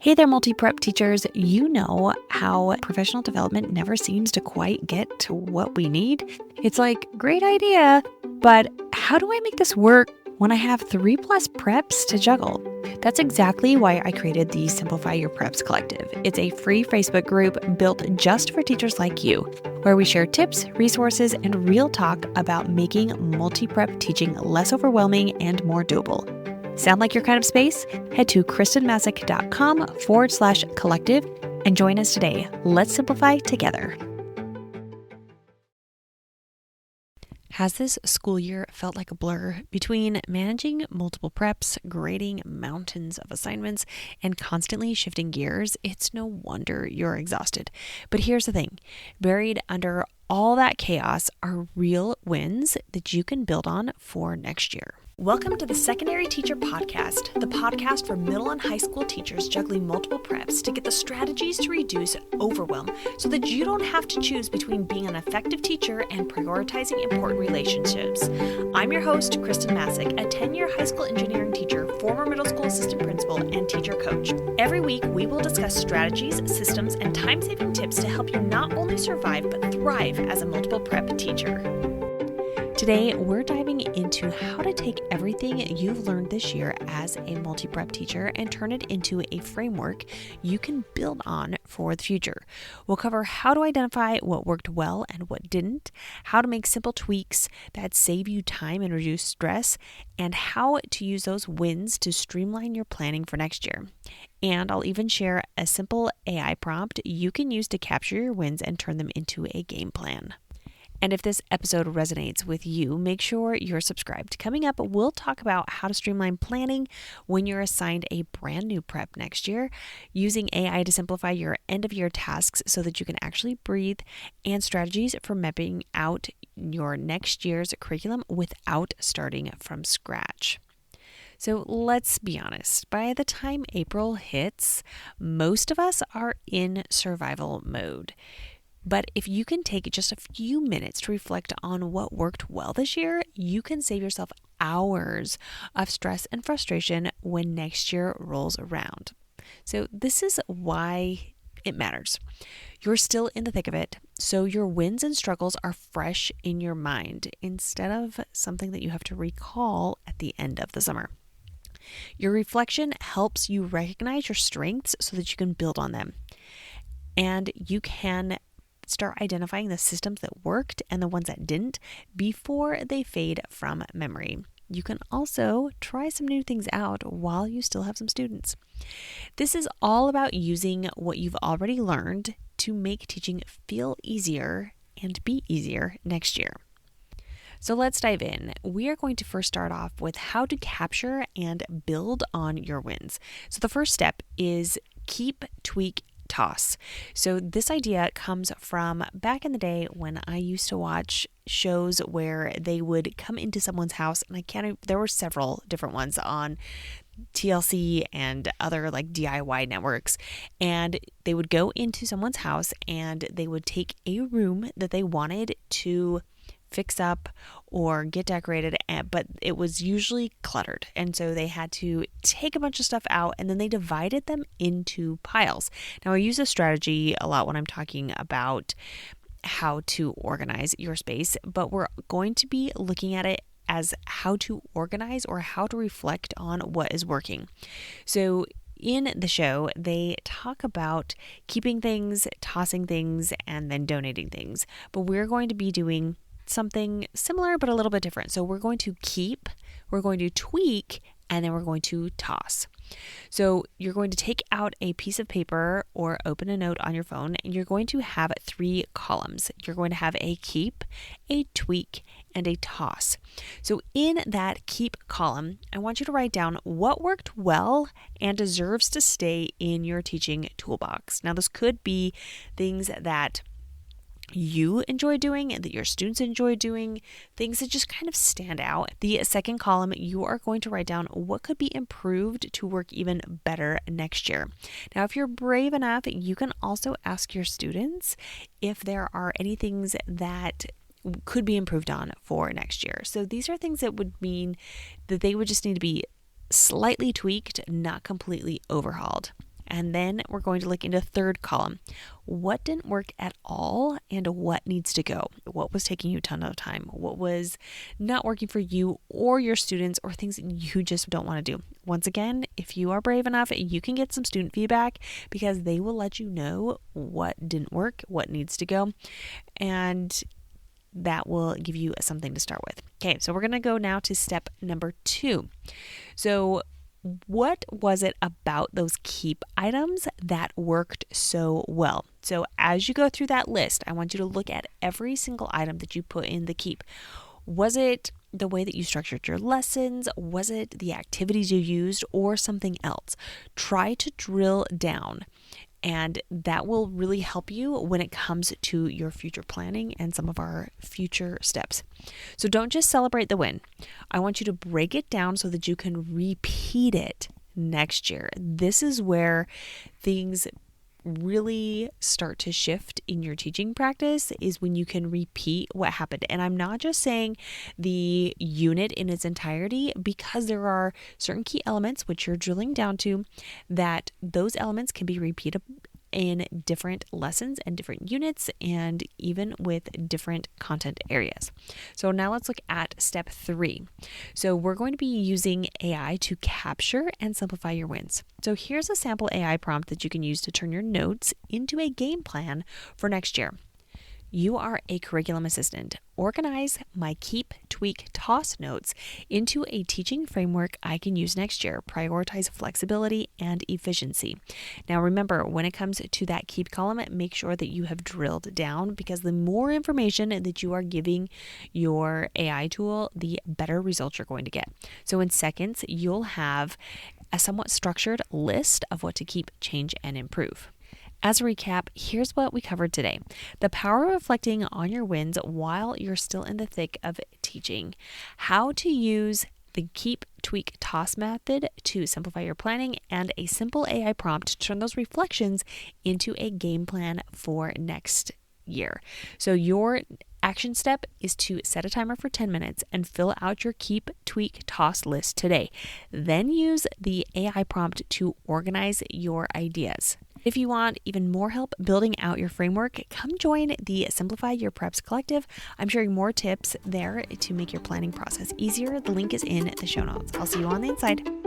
Hey there, multi-prep teachers. You know how professional development never seems to quite get to what we need? It's like, great idea, but how do I make this work when I have 3+ preps to juggle? That's exactly why I created the Simplify Your Preps Collective. It's a free Facebook group built just for teachers like you, where we share tips, resources, and real talk about making multi-prep teaching less overwhelming and more doable. Sound like your kind of space? Head to kristenmasick.com/collective and join us today. Let's simplify together. Has this school year felt like a blur between managing multiple preps, grading mountains of assignments, and constantly shifting gears? It's no wonder you're exhausted. But here's the thing, buried under all that chaos are real wins that you can build on for next year. Welcome to the Secondary Teacher Podcast, the podcast for middle and high school teachers juggling multiple preps to get the strategies to reduce overwhelm so that you don't have to choose between being an effective teacher and prioritizing important relationships. I'm your host, Kristen Masick, a 10-year high school engineering teacher, former middle school assistant principal, and teacher coach. Every week, we will discuss strategies, systems, and time-saving tips to help you not only survive but thrive as a multiple prep teacher. Today, we're diving into how to take everything you've learned this year as a multi-prep teacher and turn it into a framework you can build on for the future. We'll cover how to identify what worked well and what didn't, how to make simple tweaks that save you time and reduce stress, and how to use those wins to streamline your planning for next year. And I'll even share a simple AI prompt you can use to capture your wins and turn them into a game plan. And if this episode resonates with you, make sure you're subscribed. Coming up, we'll talk about how to streamline planning when you're assigned a brand new prep next year, using AI to simplify your end-of-year tasks so that you can actually breathe, and strategies for mapping out your next year's curriculum without starting from scratch. So let's be honest, by the time April hits, most of us are in survival mode. But if you can take just a few minutes to reflect on what worked well this year, you can save yourself hours of stress and frustration when next year rolls around. So this is why it matters. You're still in the thick of it, so your wins and struggles are fresh in your mind instead of something that you have to recall at the end of the summer. Your reflection helps you recognize your strengths so that you can build on them. And you can start identifying the systems that worked and the ones that didn't before they fade from memory. You can also try some new things out while you still have some students. This is all about using what you've already learned to make teaching feel easier and be easier next year. So let's dive in. We are going to first start off with how to capture and build on your wins. So the first step is keep, tweak, toss. So this idea comes from back in the day when I used to watch shows where they would come into someone's house, and there were several different ones on TLC and other like DIY networks, and they would go into someone's house and they would take a room that they wanted to fix up or get decorated, but it was usually cluttered. And so they had to take a bunch of stuff out and then they divided them into piles. Now I use this strategy a lot when I'm talking about how to organize your space, but we're going to be looking at it as how to organize or how to reflect on what is working. So in the show, they talk about keeping things, tossing things, and then donating things. But we're going to be doing something similar but a little bit different. So we're going to keep, we're going to tweak, and then we're going to toss. So you're going to take out a piece of paper or open a note on your phone, and you're going to have 3 columns. You're going to have a keep, a tweak, and a toss. So in that keep column, I want you to write down what worked well and deserves to stay in your teaching toolbox. Now this could be things that you enjoy doing and that your students enjoy doing, things that just kind of stand out. The second column, you are going to write down what could be improved to work even better next year. Now, if you're brave enough, you can also ask your students if there are any things that could be improved on for next year. So these are things that would mean that they would just need to be slightly tweaked, not completely overhauled. And then we're going to look into the third column. What didn't work at all and what needs to go? What was taking you a ton of time? What was not working for you or your students, or things that you just don't want to do? Once again, if you are brave enough, you can get some student feedback because they will let you know what didn't work, what needs to go, and that will give you something to start with. Okay, so we're going to go now to step number 2. So what was it about those keep items that worked so well? So as you go through that list, I want you to look at every single item that you put in the keep. Was it the way that you structured your lessons? Was it the activities you used, or something else? Try to drill down, and that will really help you when it comes to your future planning and some of our future steps. So don't just celebrate the win. I want you to break it down so that you can repeat it next year. This is where things really start to shift in your teaching practice, is when you can repeat what happened. And I'm not just saying the unit in its entirety, because there are certain key elements which you're drilling down to, that those elements can be repeated in different lessons and different units, and even with different content areas. So now let's look at step 3. So we're going to be using AI to capture and simplify your wins. So here's a sample AI prompt that you can use to turn your notes into a game plan for next year. You are a curriculum assistant. Organize my keep, tweak, toss notes into a teaching framework I can use next year. Prioritize flexibility and efficiency. Now remember, when it comes to that keep column, make sure that you have drilled down, because the more information that you are giving your AI tool, the better results you're going to get. So in seconds, you'll have a somewhat structured list of what to keep, change, and improve. As a recap, here's what we covered today. The power of reflecting on your wins while you're still in the thick of teaching. How to use the keep, tweak, toss method to simplify your planning, and a simple AI prompt to turn those reflections into a game plan for next year. So your action step is to set a timer for 10 minutes and fill out your keep, tweak, toss list today. Then use the AI prompt to organize your ideas. If you want even more help building out your framework, come join the Simplify Your Preps Collective. I'm sharing more tips there to make your planning process easier. The link is in the show notes. I'll see you on the inside.